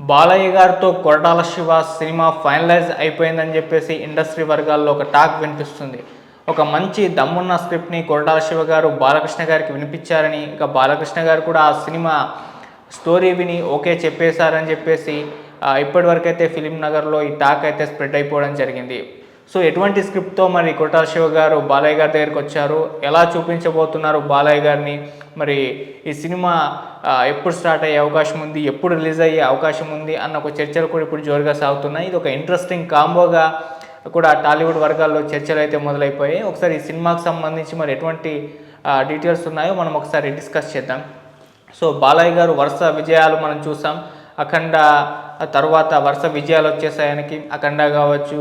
బాలయ్య గారితో Koratala Shiva cinema finalise అయిపోయిందని చెప్పేసి ఇండస్ట్రీ వర్గాల్లో ఒక టాక్ వినిపిస్తుంది. ఒక మంచి దమ్మున్న స్క్రిప్ట్ని కొరటాల శివ గారు బాలకృష్ణ గారికి వినిపించారని, ఇక బాలకృష్ణ గారు కూడా ఆ సినిమా స్టోరీ విని ఓకే చెప్పేశారని చెప్పేసి ఇప్పటివరకైతే ఫిలిం నగర్లో ఈ టాక్ అయితే స్ప్రెడ్ అయిపోవడం జరిగింది. సో ఎటువంటి స్క్రిప్ట్తో మరి కొరటాల శివ గారు బాలయ్య గారి దగ్గరికి వచ్చారు, ఎలా చూపించబోతున్నారు బాలయ్య గారిని, మరి ఈ సినిమా ఎప్పుడు స్టార్ట్ అయ్యే అవకాశం ఉంది, ఎప్పుడు రిలీజ్ అయ్యే అవకాశం ఉంది అన్న ఒక చర్చలు కూడా ఇప్పుడు జోరుగా సాగుతున్నాయి. ఇది ఒక ఇంట్రెస్టింగ్ కాంబోగా కూడా టాలీవుడ్ వర్గాల్లో చర్చలు అయితే మొదలైపోయాయి. ఒకసారి ఈ సినిమాకి సంబంధించి మరి ఎటువంటి డీటెయిల్స్ ఉన్నాయో మనం ఒకసారి డిస్కస్ చేద్దాం. సో బాలయ్య గారు వరుస విజయాలు మనం చూసాం. అఖండ తర్వాత వరుస విజయాలు వచ్చేసాయి ఆయనకి. అఖండ కావచ్చు,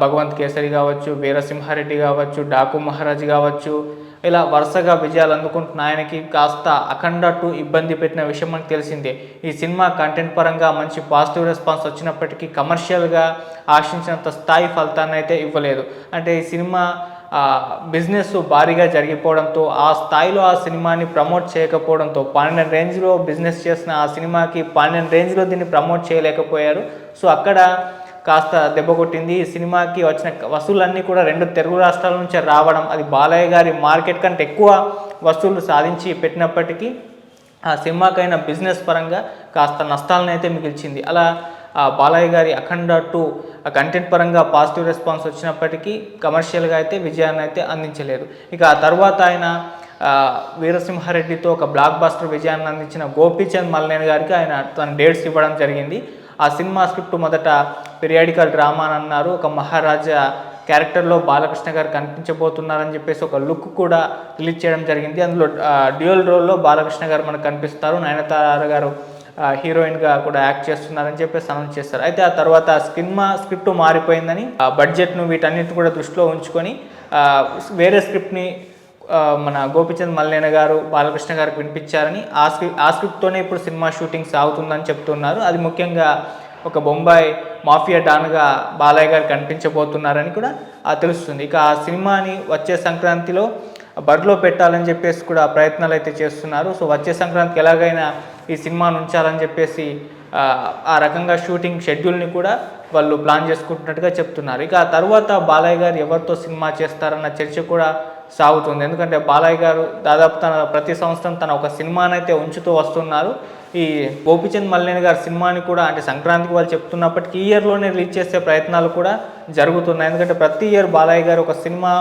భగవంత్ కేసరి కావచ్చు, వీరసింహారెడ్డి కావచ్చు, డాకు మహారాజ్ కావచ్చు, ఇలా వరుసగా విజయాలు అందుకుంటున్న ఆయనకి కాస్త అఖండ 2 ఇబ్బంది పెట్టిన విషయం మనకు తెలిసిందే. ఈ సినిమా కంటెంట్ పరంగా మంచి పాజిటివ్ రెస్పాన్స్ వచ్చినప్పటికీ కమర్షియల్గా ఆశించినంత స్థాయి ఫలితాన్ని అయితే ఇవ్వలేదు. అంటే ఈ సినిమా బిజినెస్ భారీగా జరిగిపోవడంతో, ఆ స్థాయిలో ఆ సినిమాని ప్రమోట్ చేయకపోవడంతో, 12 రేంజ్లో బిజినెస్ చేసిన ఆ సినిమాకి 12 రేంజ్లో దీన్ని ప్రమోట్ చేయలేకపోయారు. సో అక్కడ కాస్త దెబ్బ కొట్టింది. ఈ సినిమాకి వచ్చిన వసూళ్ళన్నీ కూడా 2 తెలుగు రాష్ట్రాల నుంచి రావడం, అది బాలయ్య గారి మార్కెట్ కంటే ఎక్కువ వసూళ్లు సాధించి పెట్టినప్పటికీ ఆ సినిమాకైనా బిజినెస్ పరంగా కాస్త నష్టాలను అయితే మిగిల్చింది. అలా బాలయ్య గారి అఖండ 2 కంటెంట్ పరంగా పాజిటివ్ రెస్పాన్స్ వచ్చినప్పటికీ కమర్షియల్గా అయితే విజయాన్ని అయితే అందించలేదు. ఇక ఆ తర్వాత ఆయన వీరసింహారెడ్డితో ఒక బ్లాక్ బస్టర్ విజయాన్ని అందించిన గోపీచంద్ మల్లేని గారికి ఆయన తన డేట్స్ ఇవ్వడం జరిగింది. ఆ సినిమా స్క్రిప్ట్ మొదట పీరియాడికల్ డ్రామా అని అన్నారు. ఒక మహారాజా క్యారెక్టర్లో బాలకృష్ణ గారు కనిపించబోతున్నారని చెప్పేసి ఒక లుక్ కూడా రిలీజ్ చేయడం జరిగింది. అందులో డ్యూయల్ రోల్లో బాలకృష్ణ గారు మనకు కనిపిస్తారు, నయనతార గారు హీరోయిన్గా కూడా యాక్ట్ చేస్తున్నారని చెప్పేసి అనౌన్స్ చేస్తారు. అయితే ఆ తర్వాత సినిమా స్క్రిప్ట్ మారిపోయిందని, బడ్జెట్ను వీటన్నిటిని కూడా దృష్టిలో ఉంచుకొని వేరే స్క్రిప్ట్ని మన గోపీచంద్ మల్లేన గారు బాలకృష్ణ గారికి వినిపించారని, ఆ స్క్రిప్ట్తోనే ఇప్పుడు సినిమా షూటింగ్ సాగుతుందని చెప్తున్నారు. అది ముఖ్యంగా ఒక బొంబాయి మాఫియా డాన్గా బాలయ్య గారు కనిపించబోతున్నారని కూడా తెలుస్తుంది. ఇక ఆ సినిమాని వచ్చే సంక్రాంతిలో బరిలో పెట్టాలని చెప్పేసి కూడా ప్రయత్నాలు అయితే చేస్తున్నారు. సో వచ్చే సంక్రాంతికి ఎలాగైనా ఈ సినిమాను ఉంచాలని చెప్పేసి ఆ రకంగా షూటింగ్ షెడ్యూల్ని కూడా వాళ్ళు ప్లాన్ చేసుకుంటున్నట్టుగా చెప్తున్నారు. ఇక ఆ తర్వాత బాలయ్య గారు ఎవరితో సినిమా చేస్తారన్న చర్చ కూడా సాగుతుంది. ఎందుకంటే బాలయ్య గారు దాదాపు ప్రతి సంవత్సరం తన ఒక సినిమానైతే ఉంచుతూ వస్తున్నారు. ఈ గోపీచంద్ మల్లేని గారి సినిమాని కూడా అంటే సంక్రాంతికి వాళ్ళు చెప్తున్నప్పటికీ ఈ ఇయర్లోనే రిలీజ్ చేసే ప్రయత్నాలు కూడా జరుగుతున్నాయి. ఎందుకంటే ప్రతి ఇయర్ బాలయ్య గారు ఒక సినిమా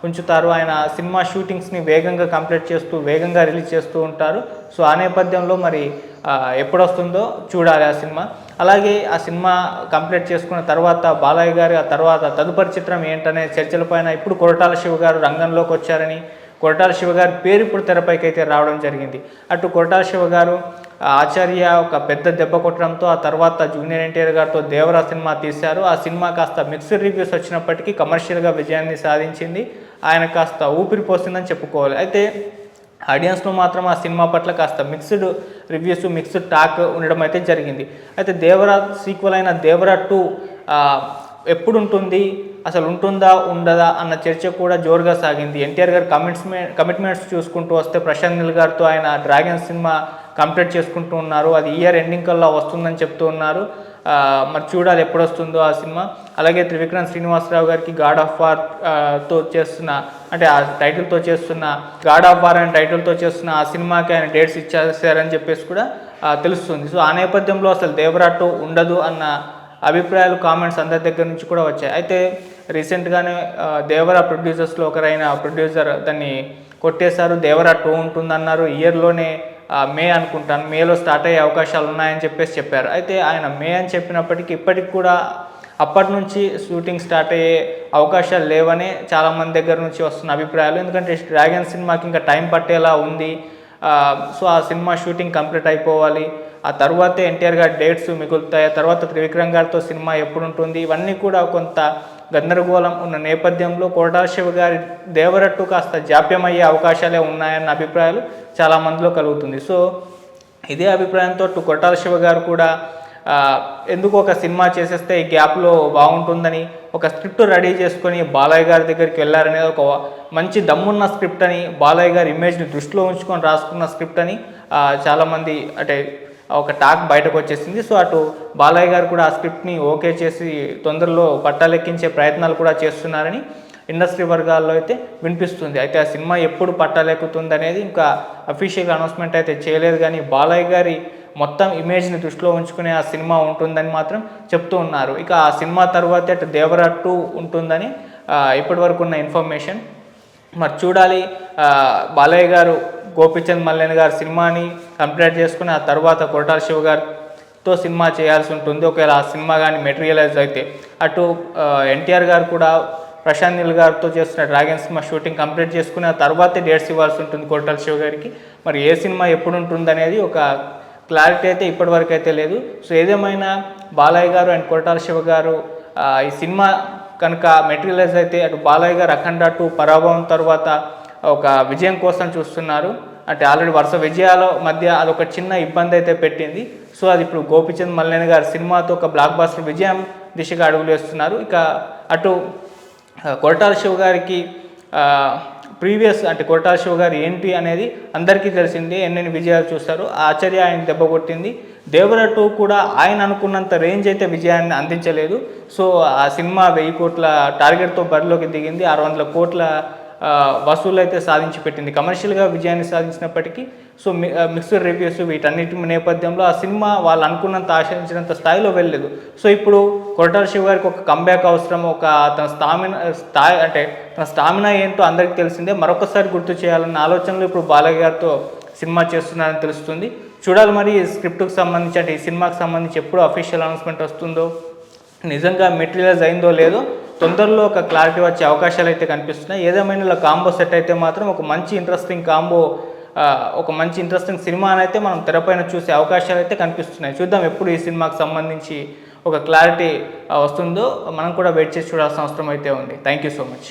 ఉంచుతారు. ఆయన సినిమా షూటింగ్స్ని వేగంగా కంప్లీట్ చేస్తూ వేగంగా రిలీజ్ చేస్తూ ఉంటారు. సో ఆ నేపథ్యంలో మరి ఎప్పుడు వస్తుందో చూడాలి ఆ సినిమా. అలాగే ఆ సినిమా కంప్లీట్ చేసుకున్న తర్వాత బాలయ్య గారు ఆ తర్వాత తదుపరి చిత్రం ఏంటనే చర్చలపైన ఇప్పుడు కొరటాల శివ గారు రంగంలోకి వచ్చారని, కొరటాల శివ గారి పేరు ఇప్పుడు తెరపైకి అయితే రావడం జరిగింది. అటు కొరటాల శివ గారు ఆచార్య ఒక పెద్ద దెబ్బ కొట్టడంతో ఆ తర్వాత జూనియర్ ఎన్టీఆర్ గారితో దేవరా సినిమా తీశారు. ఆ సినిమా కాస్త మిక్స్డ్ రివ్యూస్ వచ్చినప్పటికీ కమర్షియల్గా విజయాన్ని సాధించింది. ఆయన కాస్త ఊపిరి పోసిందని చెప్పుకోవాలి. అయితే ఆడియన్స్లో మాత్రం ఆ సినిమా పట్ల కాస్త మిక్స్డ్ రివ్యూస్, మిక్స్డ్ టాక్ ఉండడం అయితే జరిగింది. అయితే దేవరా సీక్వెల్ అయిన దేవరా 2 ఎప్పుడు ఉంటుంది, అసలు ఉంటుందా ఉండదా అన్న చర్చ కూడా జోరుగా సాగింది. ఎన్టీఆర్ గారు కమిట్మెంట్స్ చూసుకుంటూ వస్తే ప్రశాంత్ నీల్ గారితో ఆయన డ్రాగన్ సినిమా కంప్లీట్ చేసుకుంటూ ఉన్నారు. అది ఇయర్ ఎండింగ్ కల్లా వస్తుందని చెప్తూ ఉన్నారు. మరి చూడాలి ఎప్పుడు వస్తుందో ఆ సినిమా. అలాగే త్రివిక్రమ్ శ్రీనివాసరావు గారికి గాడ్ ఆఫ్ వార్ తో చేస్తున్న, అంటే ఆ టైటిల్తో చేస్తున్న గాడ్ ఆఫ్ వార్ అనే టైటిల్తో చేస్తున్న ఆ సినిమాకి ఆయన డేట్స్ ఇచ్చేసారని చెప్పేసి కూడా తెలుస్తుంది. సో ఆ నేపథ్యంలో అసలు దేవరా 2 ఉండదు అన్న అభిప్రాయాలు కామెంట్స్ అందరి దగ్గర నుంచి కూడా వచ్చాయి. అయితే రీసెంట్గానే దేవరా ప్రొడ్యూసర్స్లో ఒకరైన ప్రొడ్యూసర్ దాన్ని కొట్టేశారు. దేవరా 2 ఉంటుందన్నారు. ఇయర్లోనే మే అనుకుంటాను, మేలో స్టార్ట్ అయ్యే అవకాశాలు ఉన్నాయని చెప్పేసి చెప్పారు. అయితే ఆయన మే అని చెప్పినప్పటికీ ఇప్పటికి కూడా అప్పటి నుంచి షూటింగ్ స్టార్ట్ అయ్యే అవకాశాలు లేవనే చాలామంది దగ్గర నుంచి వస్తున్న అభిప్రాయాలు. ఎందుకంటే డ్రాగన్ సినిమాకి ఇంకా టైం పట్టేలా ఉంది. సో ఆ సినిమా షూటింగ్ కంప్లీట్ అయిపోవాలి, ఆ తర్వాతే ఎన్టీఆర్ గారి డేట్స్ మిగులుతాయి, తర్వాత త్రివిక్రమ్ గారితో సినిమా ఎప్పుడు ఉంటుంది, ఇవన్నీ కూడా కొంత గందరగోళం ఉన్న నేపథ్యంలో కొరటాల శివ గారి దేవరా 2 కాస్త జాప్యం అయ్యే అవకాశాలే ఉన్నాయన్న అభిప్రాయాలు చాలామందిలో కలుగుతుంది. సో ఇదే అభిప్రాయంతో కొరటాల శివ గారు కూడా ఎందుకు ఒక సినిమా చేసేస్తే ఈ గ్యాప్లో బాగుంటుందని ఒక స్క్రిప్ట్ రెడీ చేసుకొని బాలయ్య గారి దగ్గరికి వెళ్ళారనేది ఒక మంచి దమ్మున్న స్క్రిప్ట్ అని, బాలయ్య గారి ఇమేజ్ని దృష్టిలో ఉంచుకొని రాసుకున్న స్క్రిప్ట్ అని చాలామంది అంటే ఒక టాక్ బయటకు వచ్చేసింది. సో అటు బాలయ్య గారు కూడా ఆ స్క్రిప్ట్ని ఓకే చేసి తొందరలో పట్టాలెక్కించే ప్రయత్నాలు కూడా చేస్తున్నారని ఇండస్ట్రీ వర్గాల్లో అయితే వినిపిస్తుంది. అయితే ఆ సినిమా ఎప్పుడు పట్టాలెక్కుతుంది అనేది ఇంకా అఫీషియల్ అనౌన్స్మెంట్ అయితే చేయలేదు, కానీ బాలయ్య గారి మొత్తం ఇమేజ్ని దృష్టిలో ఉంచుకునే ఆ సినిమా ఉంటుందని మాత్రం చెప్తూ ఉన్నారు. ఇక ఆ సినిమా తర్వాత అటు దేవరా 2 ఉంటుందని ఇప్పటి వరకు ఉన్న ఇన్ఫర్మేషన్. మరి చూడాలి, బాలయ్య గారు గోపీచంద్ మల్లేని గారు సినిమాని కంప్లీట్ చేసుకుని ఆ తర్వాత కొరటాల శివ గారితో సినిమా చేయాల్సి ఉంటుంది. ఒకవేళ ఆ సినిమా కానీ మెటీరియలైజ్ అయితే అటు ఎన్టీఆర్ గారు కూడా ప్రశాంత్ నీల్ గారితో చేస్తున్న డ్రాగన్ సినిమా షూటింగ్ కంప్లీట్ చేసుకుని ఆ తర్వాతే డేట్స్ ఇవ్వాల్సి ఉంటుంది కొరటాల శివ గారికి. మరి ఏ సినిమా ఎప్పుడు ఉంటుంది అనేది ఒక క్లారిటీ అయితే ఇప్పటివరకు అయితే లేదు. సో ఏదేమైనా బాలయ్య గారు అండ్ కొరటాల శివ గారు ఈ సినిమా కనుక మెటీరియలైజ్ అయితే అటు బాలయ్య గారు అఖండ 2 పరాభవం తర్వాత ఒక విజయం కోసం చూస్తున్నారు. అంటే ఆల్రెడీ వరుస విజయాల మధ్య అదొక చిన్న ఇబ్బంది అయితే పెట్టింది. సో అది ఇప్పుడు గోపీచంద్ మల్లేని గారి సినిమాతో ఒక బ్లాక్ బాస్టర్ విజయం దిశగా అడుగులు వేస్తున్నారు. ఇక అటు కొరటాల శివ గారికి ప్రీవియస్ అంటే కొరటాల శివ గారు ఏంటి అనేది అందరికీ తెలిసింది. ఎన్నెన్ని విజయాలు చూస్తారు. ఆచార్య ఆయన దెబ్బ కొట్టింది. దేవరా 2 కూడా ఆయన అనుకున్నంత రేంజ్ అయితే విజయాన్ని అందించలేదు. సో ఆ సినిమా 1000 కోట్ల టార్గెట్తో బరిలోకి దిగింది. 600 కోట్ల వసూలు అయితే సాధించి పెట్టింది. కమర్షియల్గా విజయాన్ని సాధించినప్పటికీ సో మిక్స్డ్ రివ్యూస్ వీటన్నిటి నేపథ్యంలో ఆ సినిమా వాళ్ళు అనుకున్నంత ఆశించినంత స్థాయిలో వెళ్ళలేదు. సో ఇప్పుడు కొరటాల శివ గారికి ఒక కంబ్యాక్ అవసరం. ఒక తన తన స్టామినా ఏంటో అందరికీ తెలిసిందే. మరొకసారి గుర్తు చేయాలన్న ఆలోచనలో ఇప్పుడు బాలయ్య గారితో సినిమా చేస్తున్నారని తెలుస్తుంది. చూడాలి మరి ఈ స్క్రిప్ట్కి సంబంధించి అంటే ఈ సినిమాకి సంబంధించి ఎప్పుడు అఫీషియల్ అనౌన్స్మెంట్ వస్తుందో, నిజంగా మెటీరియలైజ్ అయిందో లేదో తొందరలో ఒక క్లారిటీ వచ్చే అవకాశాలు అయితే కనిపిస్తున్నాయి. ఏదేమైనా ఇలా కాంబో సెట్ అయితే మాత్రం ఒక మంచి ఇంట్రెస్టింగ్ సినిమా అయితే మనం తెరపైన చూసే అవకాశాలు అయితే కనిపిస్తున్నాయి. చూద్దాం ఎప్పుడు ఈ సినిమాకి సంబంధించి ఒక క్లారిటీ వస్తుందో మనం కూడా వెయిట్ చేసి చూడాల్సిన అవసరం అయితే ఉంది. Thank you so much.